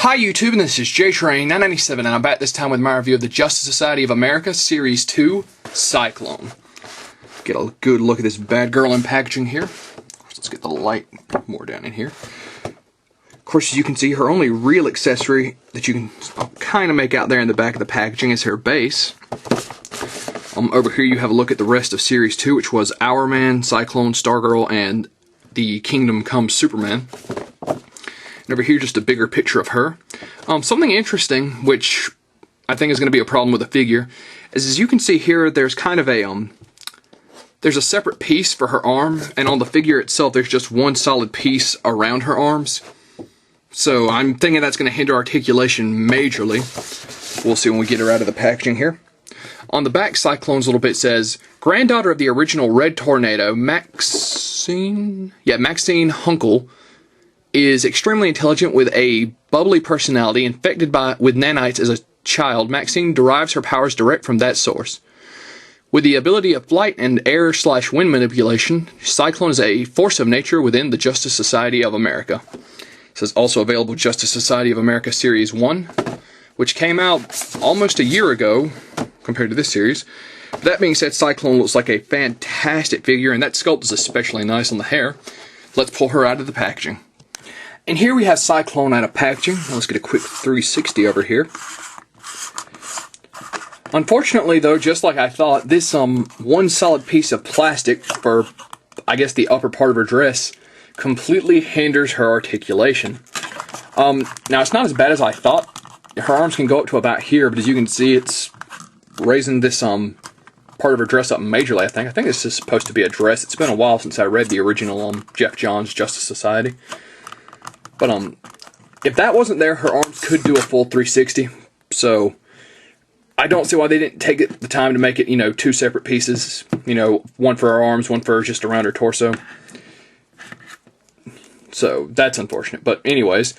Hi YouTube, and this is JTrain997, and I'm back this time with my review of the Justice Society of America Series 2 Cyclone. Get a good look at this bad girl in packaging here. Let's get the light more down in here. Of course, as you can see, her only real accessory that you can kind of make out there in the back of the packaging is her base. Over here you have a look at the rest of Series 2, which was Hourman, Cyclone, Stargirl, and the Kingdom Come Superman. And over here, just a bigger picture of her. Something interesting, which I think is going to be a problem with the figure, is as you can see here, there's kind of a, there's a separate piece for her arm, and on the figure itself, there's just one solid piece around her arms. So I'm thinking that's going to hinder articulation majorly. We'll see when we get her out of the packaging here. On the back, Cyclone's little bit says, granddaughter of the original Red Tornado, Maxine Hunkel, is extremely intelligent with a bubbly personality. Infected with nanites as a child, Maxine derives her powers direct from that source. With the ability of flight and air/wind manipulation, Cyclone is a force of nature within the Justice Society of America. This is also available Justice Society of America Series 1, which came out almost a year ago compared to this series. That being said, Cyclone looks like a fantastic figure, and that sculpt is especially nice on the hair. Let's pull her out of the packaging. And here we have Cyclone out of packaging. Let's get a quick 360 over here. Unfortunately, though, just like I thought, this one solid piece of plastic for, I guess, the upper part of her dress completely hinders her articulation. Now, it's not as bad as I thought. Her arms can go up to about here, but as you can see, it's raising this part of her dress up majorly, I think. I think this is supposed to be a dress. It's been a while since I read the original Jeff Johns Justice Society. But if that wasn't there, her arms could do a full 360. So I don't see why they didn't take the time to make it, two separate pieces. One for her arms, one for just around her torso. So that's unfortunate. But anyways,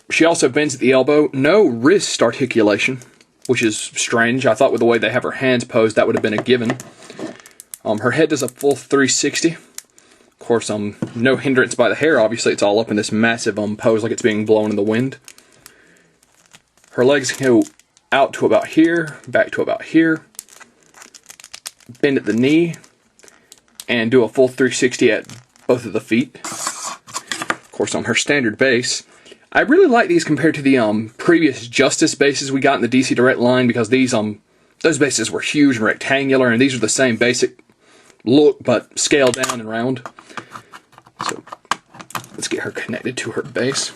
she also bends at the elbow. No wrist articulation, which is strange. I thought with the way they have her hands posed, that would have been a given. Her head does a full 360. Of course, no hindrance by the hair. Obviously, it's all up in this massive pose like it's being blown in the wind. Her legs can go out to about here, back to about here, bend at the knee, and do a full 360 at both of the feet. Of course, on her standard base. I really like these compared to the previous Justice bases we got in the DC Direct line, because these those bases were huge and rectangular, and these are the same basic look but scaled down and round. So let's get her connected to her base.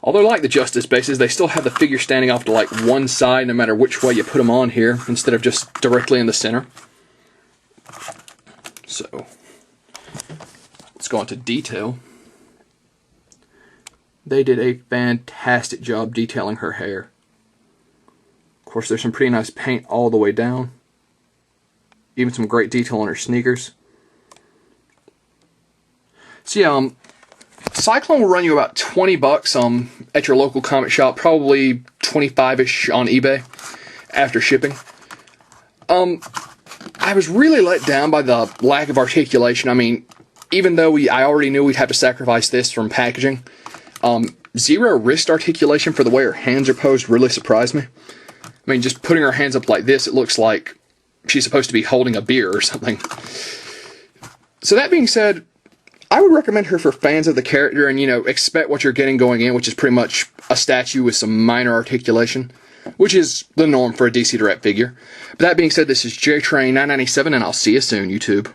Although, like the Justice bases, they still have the figure standing off to like one side no matter which way you put them on here, instead of just directly in the center. So let's go on to detail. They did a fantastic job detailing her hair. Of course, there's some pretty nice paint all the way down. Even some great detail on her sneakers. So yeah, Cyclone will run you about $20 at your local comic shop, probably 25-ish on eBay after shipping. I was really let down by the lack of articulation. I mean, even though I already knew we'd have to sacrifice this from packaging, zero wrist articulation for the way her hands are posed really surprised me. I mean, just putting her hands up like this, it looks like she's supposed to be holding a beer or something. So that being said, I would recommend her for fans of the character and, expect what you're getting going in, which is pretty much a statue with some minor articulation, which is the norm for a DC Direct figure. But that being said, this is JTrain997, and I'll see you soon, YouTube.